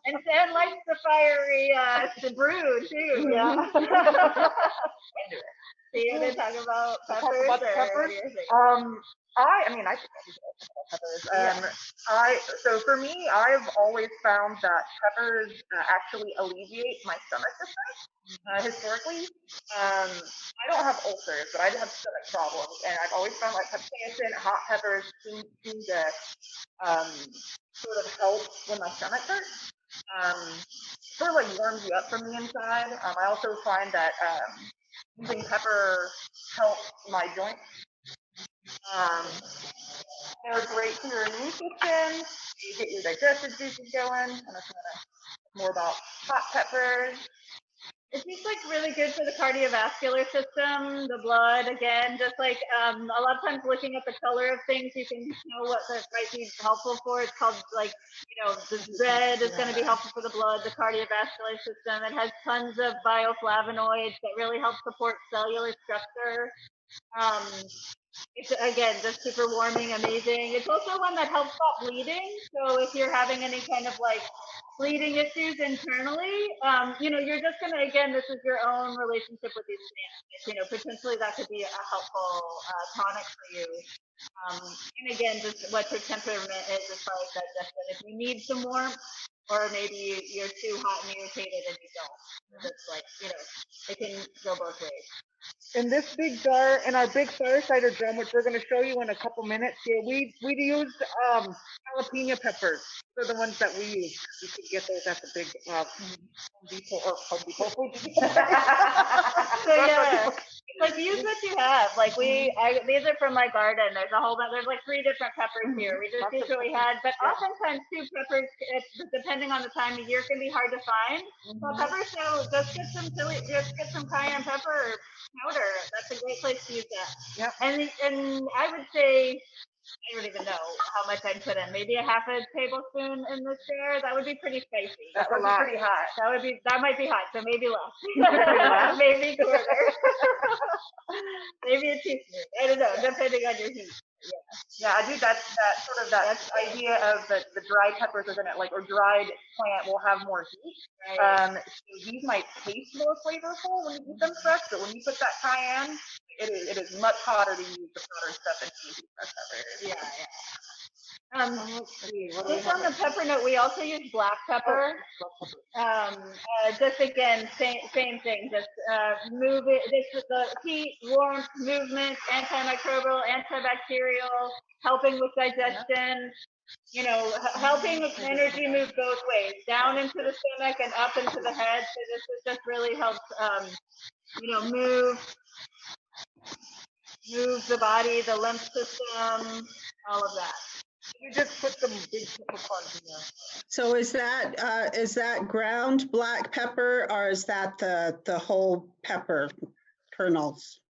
And likes the fiery the brood too. Yeah. So you're gonna talk about Talk peppers? about the or peppers? what do you think? I mean, I think I can talk about peppers. So for me, I've always found that peppers actually alleviate my stomach system. Historically, I don't have ulcers, but I have stomach problems, and I've always found like capsaicin, hot peppers seem to sort of help when my stomach hurts. Sort of like warms you up from the inside. I also find that using pepper helps my joints. They're great for your immune system. You get your digestive juices going. And that's more about hot peppers. It seems like really good for the cardiovascular system, the blood. Again, just like a lot of times looking at the color of things, you can know what that might be helpful for. It's called like, the red is going to be helpful for the blood, the cardiovascular system. It has tons of bioflavonoids that really help support cellular structure. It's again just super warming, amazing. It's also one that helps stop bleeding. So if you're having any kind of like bleeding issues internally, you're just gonna, again, this is your own relationship with these plants. Potentially that could be a helpful tonic for you. And again, just what your temperament is as far as digestion. If you need some warmth, or maybe you're too hot and irritated and you don't. It's like, it can go both ways. In this big jar, in our big fire cider drum, which we're going to show you in a couple minutes here, we used jalapeno peppers. They're the ones that we use. You could get those at the big Home Depot or Home Depot. So yeah, like use what you have. Like these are from my garden. There's like 3 different peppers here. We just used what we had, but oftentimes too, peppers, depending on the time of year, can be hard to find. So peppers, so just get some cayenne pepper or powder. That's a great place to use that. Yep. And I would say, I don't even know how much I'd put in. Maybe a half a tablespoon in this jar. That would be pretty spicy. That's that would a lot. be pretty hot. That might be hot. So maybe less. Maybe quarter. Maybe a teaspoon. I don't know, depending on your heat. Yeah, I do that sort of that idea of the dried peppers are gonna or dried plant will have more heat. Right. So these might taste more flavorful when you eat them fresh, but when you put that cayenne, it is much hotter to use the powdered stuff than to use fresh peppers. Yeah. Just on the pepper note, we also use black pepper. Just again, same thing. Just move it. This is the heat, warmth, movement, antimicrobial, antibacterial, helping with digestion. Helping with energy move both ways, down into the stomach and up into the head. So this just really helps, move the body, the lymph system, all of that. You just put some big peppercorns in there. So is that ground black pepper, or is that the whole pepper kernels?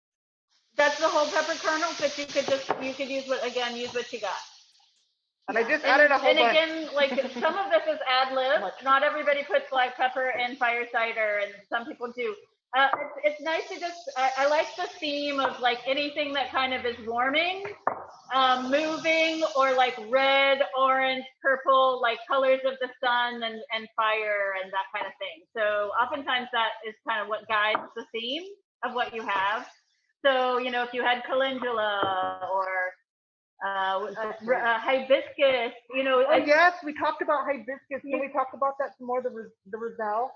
That's the whole pepper kernels, but you could use what you got. And I just added a whole bunch. And again, like some of this is ad lib. Not everybody puts black pepper in fire cider, and some people do. It's nice to just, I like the theme of like anything that kind of is warming, moving, or like red, orange, purple, like colors of the sun and fire and that kind of thing. So oftentimes that is kind of what guides the theme of what you have. So, if you had calendula or hibiscus, Yes, we talked about hibiscus. Can we talk about that some more? The roselle.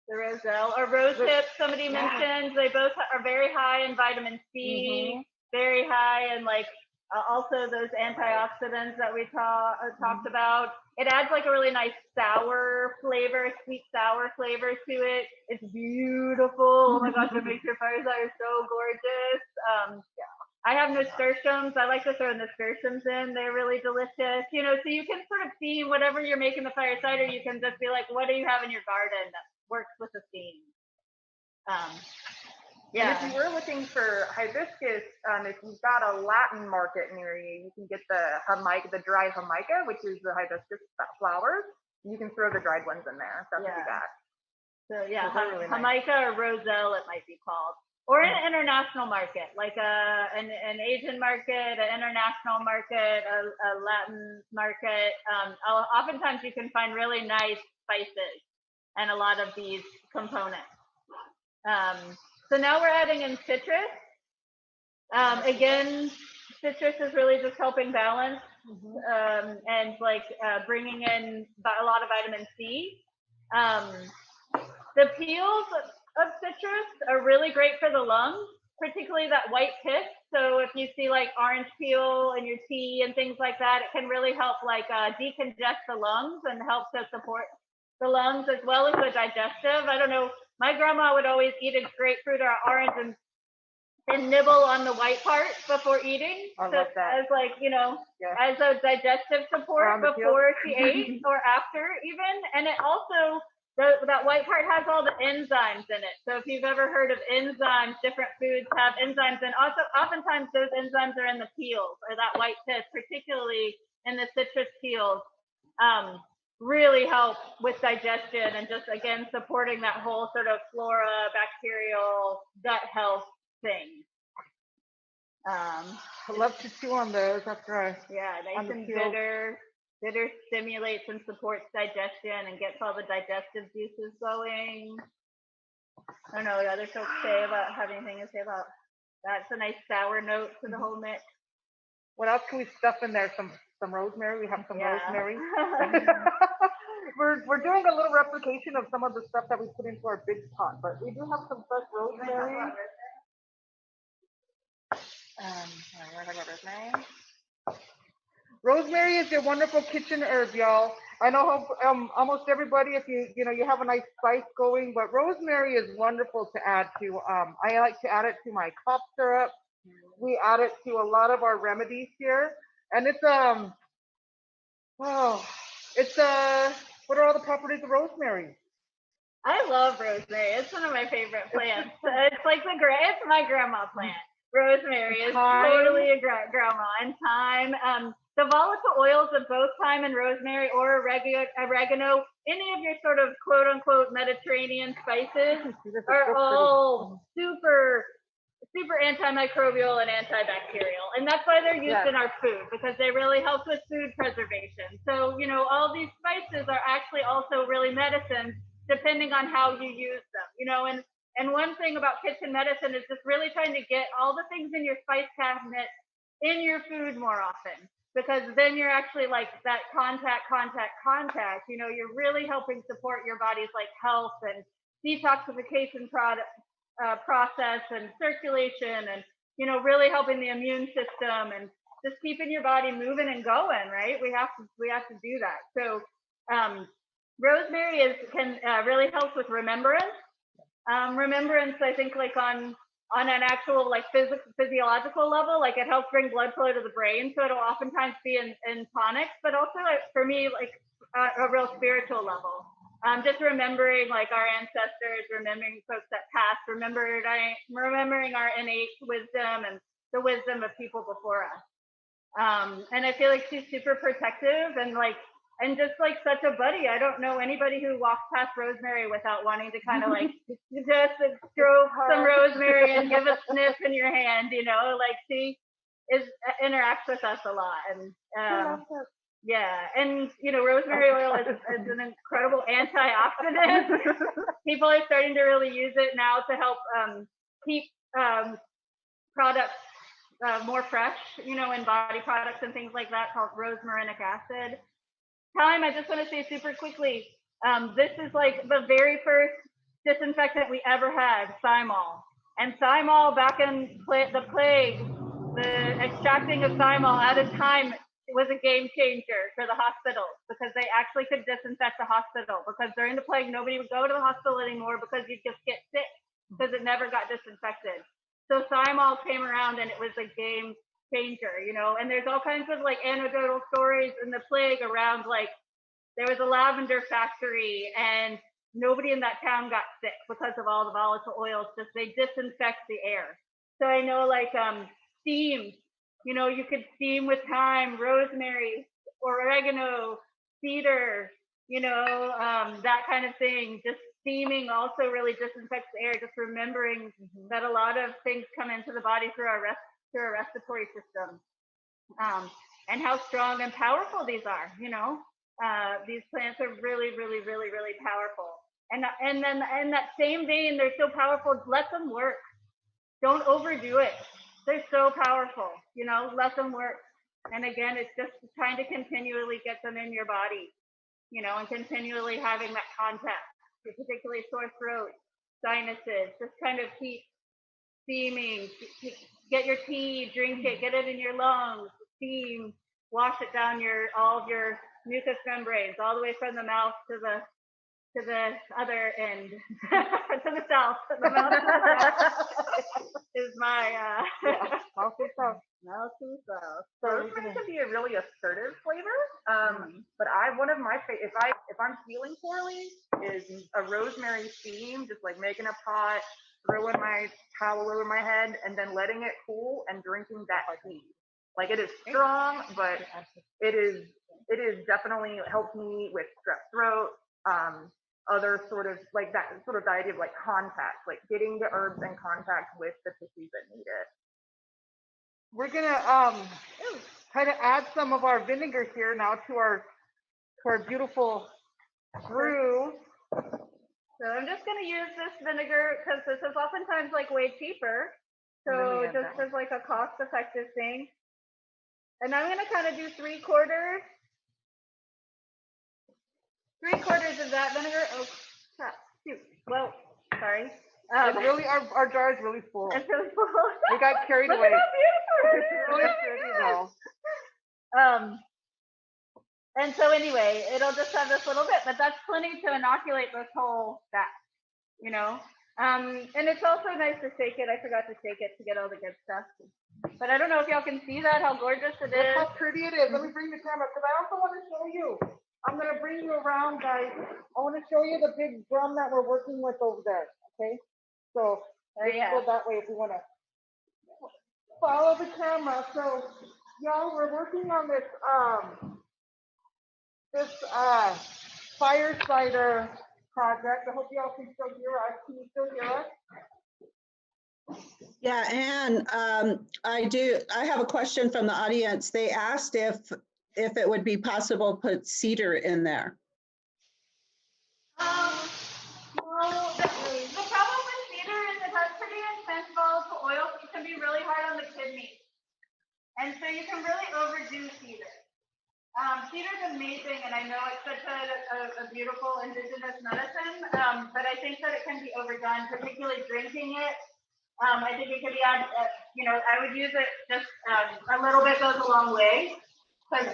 The roselle or rose hips. Somebody mentioned they both are very high in vitamin C, very high in also those antioxidants that we talked about. It adds like a really nice sour flavor, sweet sour flavor to it. It's beautiful. Oh my gosh, it makes your fire cider so gorgeous. I have nasturtiums. I like to throw nasturtiums in. They're really delicious. So you can sort of see whatever you're making the fire cider, you can just be like, what do you have in your garden that works with the theme? And if you were looking for hibiscus, if you've got a Latin market near you, you can get the dried jamaica, which is the hibiscus flowers. You can throw the dried ones in there. That's what you got. So yeah, really jamaica or roselle, it might be called. or an international market, like an Asian market, an international market, a Latin market. Oftentimes you can find really nice spices and a lot of these components. So now we're adding in citrus. Again, citrus is really just helping balance and like bringing in a lot of vitamin C. The peels of citrus are really great for the lungs, particularly that white pith. So if you see like orange peel in your tea and things like that, it can really help like decongest the lungs and help to support the lungs as well as the digestive. I don't know, my grandma would always eat a grapefruit or orange and nibble on the white part before eating. I love that. As like, you know, Yeah. as a digestive support before she ate or after even. And it also, that white part has all the enzymes in it. So if you've ever heard of enzymes, different foods have enzymes, and also oftentimes those enzymes are in the peels or that white pith, particularly in the citrus peels. Really help with digestion and just again supporting that whole sort of flora, bacterial, gut health thing. I love to chew on those after I. Yeah, nice and bitter. Bitter stimulates and supports digestion and gets all the digestive juices going. I don't know what other folks have anything to say about that. It's a nice sour note to the whole mix. What else can we stuff in there? Some rosemary. We have some rosemary. We're doing a little replication of some of the stuff that we put into our big pot, but we do have some fresh rosemary. Rosemary is a wonderful kitchen herb, y'all. I know almost everybody, if you have a nice spice going, but rosemary is wonderful to add to. I like to add it to my cough syrup. We add it to a lot of our remedies here, and it's what are all the properties of rosemary? I love rosemary. It's one of my favorite plants. It's like it's my grandma plant. Rosemary is totally a grandma. And thyme. The volatile oils of both thyme and rosemary or oregano, any of your sort of quote unquote Mediterranean spices are all super antimicrobial and antibacterial. And that's why they're used in our food, because they really help with food preservation. So, all these spices are actually also really medicines depending on how you use them, and one thing about kitchen medicine is just really trying to get all the things in your spice cabinet in your food more often, because then you're actually like that contact, you're really helping support your body's like health and detoxification process and circulation and, really helping the immune system and just keeping your body moving and going, right? We have to do that. So rosemary can really help with remembrance. Remembrance, I think, like on an actual like physiological level, like it helps bring blood flow to the brain, so it'll oftentimes be in tonics, but also like, for me, like a real spiritual level. Just remembering like our ancestors, remembering folks that passed, remembering our innate wisdom and the wisdom of people before us. And I feel like she's super protective and just like such a buddy. I don't know anybody who walks past Rosemary without wanting to kind of like just throw some rosemary and give a sniff in your hand, like she interacts with us a lot. And yeah, and rosemary oil is an incredible antioxidant. People are starting to really use it now to help keep products more fresh, in body products and things like that, called rosmarinic acid. Thyme, I just want to say super quickly, this is like the very first disinfectant we ever had, thymol. And thymol, back in the plague, the extracting of thymol at a time, it was a game changer for the hospitals, because they actually could disinfect the hospital, because during the plague, nobody would go to the hospital anymore because you'd just get sick because it never got disinfected. So thymol came around and it was a game changer, and there's all kinds of like anecdotal stories in the plague around, like there was a lavender factory and nobody in that town got sick because of all the volatile oils, just they disinfect the air. So I know like steam, you could steam with thyme, rosemary, or oregano, cedar, that kind of thing. Just Steaming also really disinfects the air, just remembering that a lot of things come into the body through our respiratory system. And how strong and powerful these are, you know. These plants are really, really, really, really powerful. And then in that same vein, they're so powerful, let them work. Don't overdo it. They're so powerful, you know, let them work. And again, it's just trying to continually get them in your body, you know, and continually having that contact, particularly sore throat, sinuses, just kind of keep steaming, get your tea, drink it, get it in your lungs, steam, wash it down all of your mucous membranes, all the way from the mouth to the other end, to the south. The mouth to the south is my Mouth to south. mouth to the south. So rosemary can be a really assertive flavor. But one of my favorite, if I'm feeling poorly, is a rosemary steam, just like making a pot, throwing my towel over my head, and then letting it cool and drinking that tea. Like, it is strong, but it is definitely helped me with strep throat. Other sort of like that sort of the idea of like contact, like getting the herbs in contact with the tissues that need it. We're gonna try to add some of our vinegar here now to our beautiful brew. So I'm just gonna use this vinegar because this is oftentimes like way cheaper. So just as like a cost-effective thing. And I'm gonna kind of do 3/4 of that vinegar. Oh crap! Shoot. Well, sorry. It's really our jar is really full. It's really full. We got carried Look away. at how beautiful it It's is. really Oh my pretty gosh. though. And so anyway, it'll just have this little bit, but that's plenty to inoculate this whole batch, you know. And it's also nice to shake it. I forgot to shake it to get all the good stuff. But I don't know if y'all can see that, how gorgeous it Look is. how pretty it is. Let me bring the camera because I also want to show you. I'm gonna bring you around, guys. I want to show you the big drum that we're working with over there. Okay, so let's go that way if we want to follow the camera. So, y'all, we're working on this fire cider project. I hope y'all can still hear us. Can you still hear us? Yeah, and I have a question from the audience. They asked if it would be possible to put cedar in there. Well, the problem with cedar is it has pretty intense volatile oil, so it can be really hard on the kidneys. And so you can really overdo cedar. Cedar is amazing, and I know it's such a beautiful indigenous medicine, but I think that it can be overdone, particularly drinking it. I think it could be on, I would use it just a little bit goes a long way, because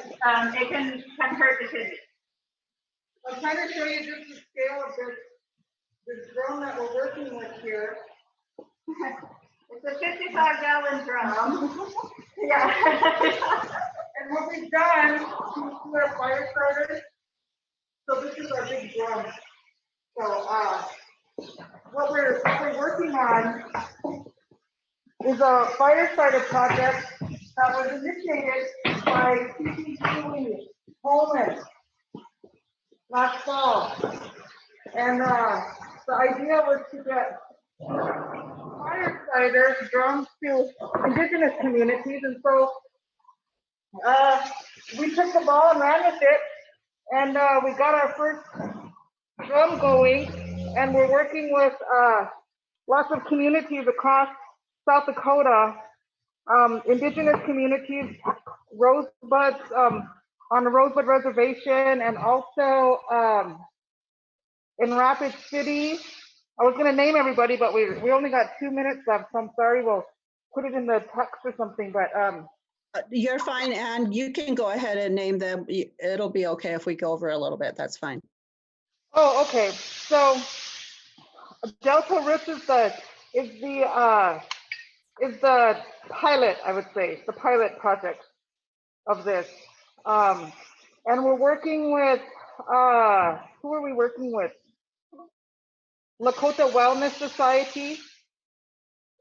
it can hurt the kidneys. I'm trying to show you just the scale of this drum that we're working with here. It's a 55-gallon drum. Yeah. And what we've done, to our fire starters. So this is our big drum. So what we're working on is a fire starter project that was initiated by CCC Poland last fall. And the idea was to get fire cider drums to indigenous communities. And so we took the ball and ran with it. And we got our first drum going. And we're working with lots of communities across South Dakota, indigenous communities, rosebuds on the Rosebud Reservation, and also in Rapid City. I was going to name everybody, but we only got 2 minutes left, so I'm sorry. We'll put it in the text or something. But You're fine, and you can go ahead and name them. It'll be okay if we go over a little bit. That's fine. Oh, okay. So Delta Roots is the pilot, I would say, the pilot project of this. And we're working with, who are we working with? Lakota Wellness Society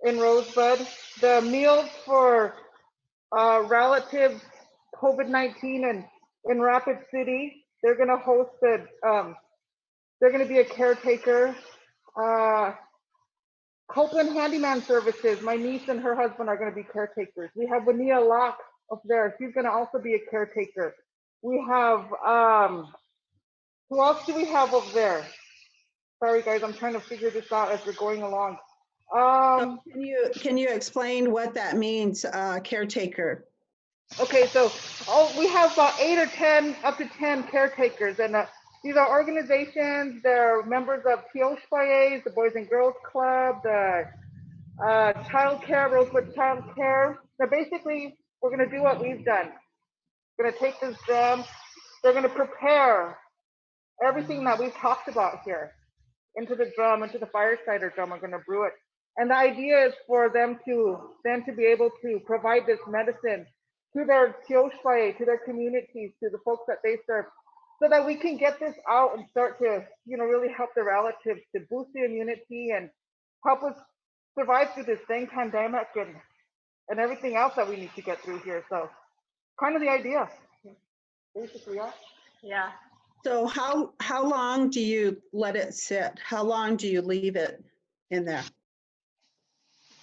in Rosebud. The meals for relatives COVID-19 and in Rapid City, they're gonna host They're going to be a caretaker. Copeland Handyman Services, my niece and her husband are going to be caretakers. We have Wania Locke up there. She's going to also be a caretaker. We have, who else do we have up there? Sorry, guys, I'm trying to figure this out as we're going along. So can you explain what that means, caretaker? Okay, so we have about 8 or 10, up to 10 caretakers, and these are organizations. They're members of TOSPAs, the Boys and Girls Club, the Child Care, Rosewood Child Care. So basically, we're going to do what we've done. We're going to take this drum. They're going to prepare everything that we've talked about here into the drum, into the fire cider drum. We're going to brew it. And the idea is for them to be able to provide this medicine to their Tioshpai, to their communities, to the folks that they serve, so that we can get this out and start to, really help the relatives to boost the immunity and help us survive through this dang pandemic and everything else that we need to get through here. So kind of the idea, basically, yeah. Yeah. So how long do you let it sit? How long do you leave it in there?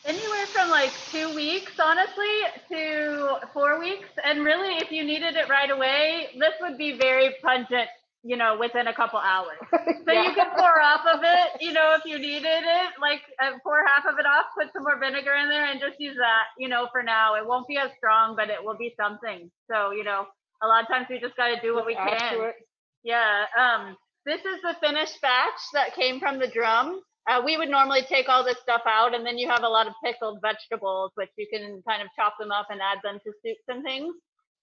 Anywhere from like 2 weeks, honestly, to 4 weeks. And really, if you needed it right away, this would be very pungent, within a couple hours. So Yeah. you can pour off of it, if you needed it, like pour half of it off, put some more vinegar in there and just use that, for now. It won't be as strong, but it will be something. So, a lot of times we just got to do what we can. Yeah. This is the finished batch that came from the drum. We would normally take all this stuff out, and then you have a lot of pickled vegetables, which you can kind of chop them up and add them to soups and things.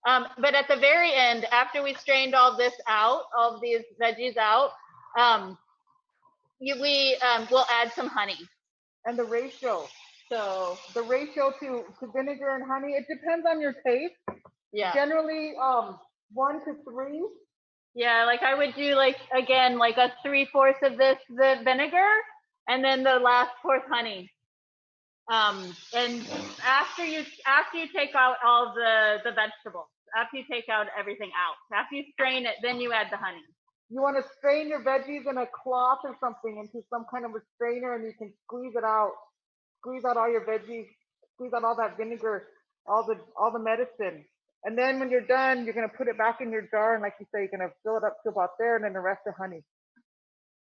But at the very end, after we strained all this out, all of these veggies out, we'll add some honey. And the ratio. So the ratio to vinegar and honey, it depends on your taste. Yeah. Generally, 1 to 3. Yeah, like I would do like a 3/4 of the vinegar, and then the last fourth honey. And after you take out all the vegetables, after you take out everything out, after you strain it, then you add the honey. You want to strain your veggies in a cloth or something into some kind of a strainer, and you can squeeze it out. Squeeze out all your veggies, squeeze out all that vinegar, all the medicine. And then when you're done, you're going to put it back in your jar. And like you say, you're going to fill it up to about there, and then the rest of honey.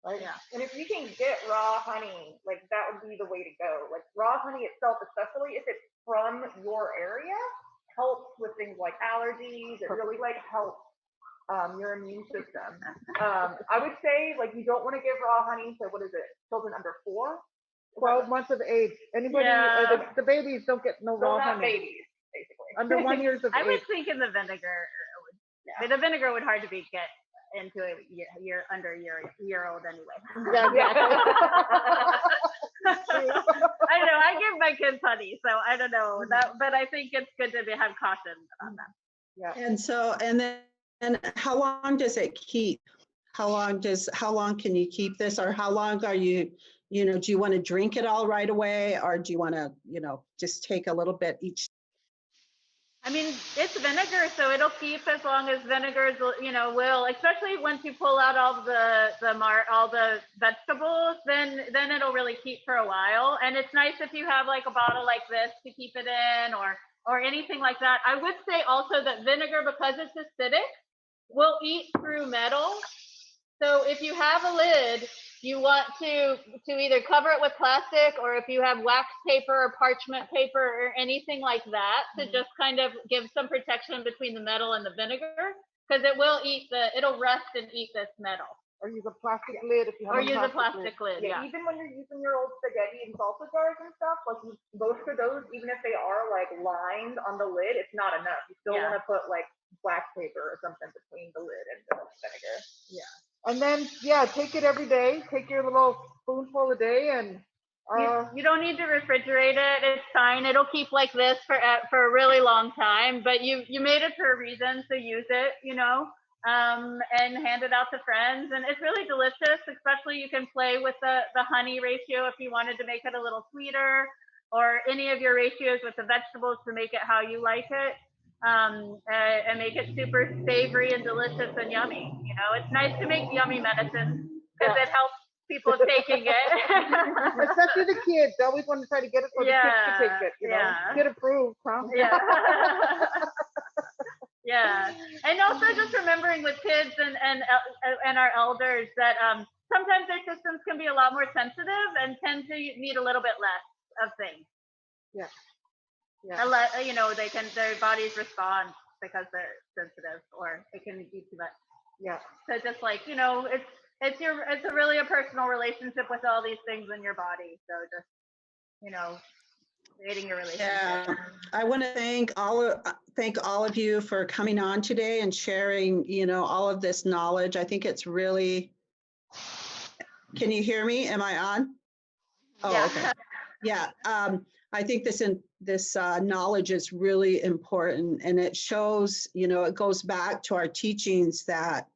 Right? Yeah. And if you can get raw honey, like that would be the way to go. Like raw honey itself, especially if it's from your area, helps with things like allergies. It really helps your immune system. I would say you don't want to give raw honey to, what is it, children under 4? 12 months of age. Anybody, the babies don't get no raw honey. Babies, basically. Under 1 year of age. I was thinking the vinegar but the vinegar would hard to get into a year under a year old anyway. Yeah, exactly. I know, I give my kids honey, so I don't know that, but I think it's good to have caution about that. Yeah. And then how long does it keep? How long can you keep this, or how long are you, do you want to drink it all right away, or do you want to, just take a little bit each? I mean, it's vinegar, so it'll keep as long as vinegars, will, especially once you pull out all the vegetables, then it'll really keep for a while. And it's nice if you have like a bottle like this to keep it in, or anything like that. I would say also that vinegar, because it's acidic, will eat through metal. So if you have a lid, you want to either cover it with plastic, or if you have wax paper or parchment paper or anything like that, to just kind of give some protection between the metal and the vinegar, because it'll rust and eat this metal. Or use a plastic lid if you have a plastic lid. Yeah. Even when you're using your old spaghetti and salsa jars and stuff, most of those, even if they are lined on the lid, it's not enough. You still want to put wax paper or something between the lid and the vinegar. Yeah. And then, take it every day. Take your little spoonful a day, and you don't need to refrigerate it. It's fine. It'll keep like this for a really long time. But you made it for a reason, so use it. And hand it out to friends. And it's really delicious. Especially you can play with the honey ratio if you wanted to make it a little sweeter, or any of your ratios with the vegetables to make it how you like it. And make it super savory and delicious and yummy. It's nice to make yummy medicine. because it helps people taking it. Especially the kids. They always want to try to get it so the kids can take it. You know, Yeah. kid approved, huh? Yeah. Yeah, and also just remembering with kids and our elders that sometimes their systems can be a lot more sensitive and tend to need a little bit less of things. Yeah. You know, their bodies respond because they're sensitive, or it can be too much. Yeah. So just like, you know, it's a really a personal relationship with all these things in your body. So just, you know, creating your relationship. Yeah, I want to thank all of you for coming on today and sharing, you know, all of this knowledge. I think it's really. Can you hear me? Am I on? Oh, Yeah. okay. Yeah, I think this knowledge is really important, and it shows, you know, it goes back to our teachings that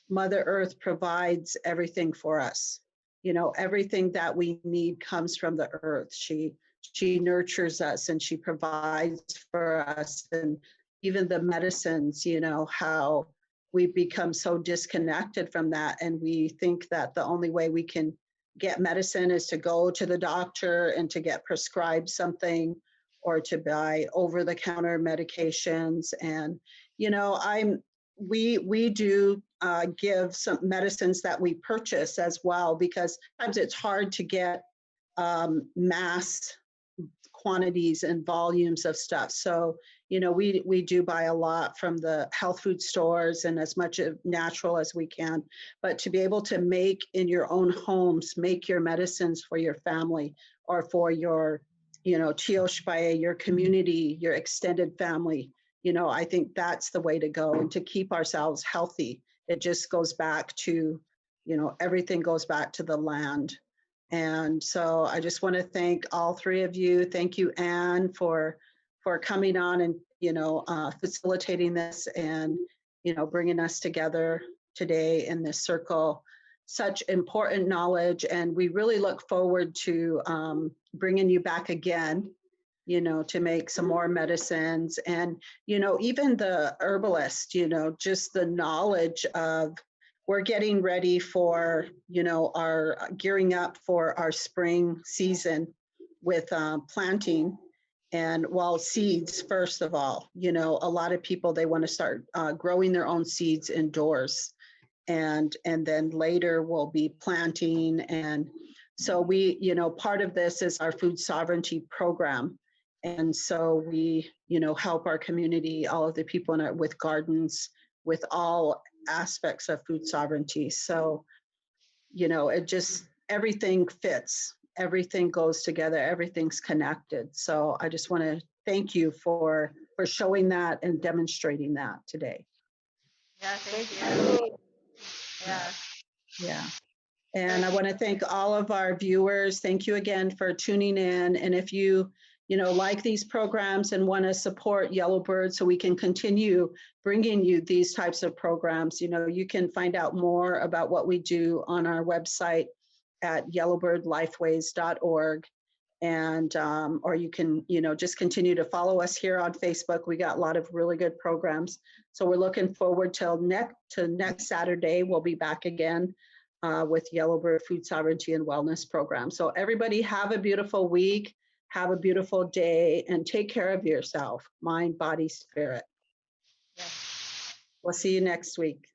Mother Earth provides everything for us. You know, everything that we need comes from the earth. She nurtures us and she provides for us. And even the medicines, you know, how we become so disconnected from that. And we think that the only way we can get medicine is to go to the doctor and to get prescribed something or to buy over-the-counter medications. And, you know, we do give some medicines that we purchase as well, because sometimes it's hard to get mass quantities and volumes of stuff. So, you know, we do buy a lot from the health food stores and as much natural as we can. But to be able to make in your own homes, make your medicines for your family or for your, you know, Tioshpaye, your community, your extended family, you know, I think that's the way to go, and to keep ourselves healthy. It just goes back to, you know, everything goes back to the land. And so I just want to thank all three of you. Thank you, Anne, for coming on and, you know, facilitating this and, you know, bringing us together today in this circle. Such important knowledge, and we really look forward to bringing you back again, you know, to make some more medicines. And, you know, even the herbalist, you know, just the knowledge of, we're getting ready for, you know, our gearing up for our spring season with planting. And well, seeds, first of all, you know, a lot of people, they want to start growing their own seeds indoors. And then later we'll be planting. And so we, you know, part of this is our food sovereignty program. And so we, you know, help our community, all of the people in it with gardens, with all aspects of food sovereignty. So, you know, it just, everything fits, everything goes together, everything's connected. So I just want to thank you for showing that and demonstrating that today. Yeah, thank you. Yeah. Yeah. And I want to thank all of our viewers. Thank you again for tuning in. And if you know, like these programs and want to support Yellowbird so we can continue bringing you these types of programs, you know, you can find out more about what we do on our website at yellowbirdlifeways.org. And, or you can, you know, just continue to follow us here on Facebook. We got a lot of really good programs. So we're looking forward to next Saturday. We'll be back again with Yellowbird Food Sovereignty and Wellness Program. So everybody have a beautiful week, have a beautiful day, and take care of yourself, mind, body, spirit. Yes. We'll see you next week.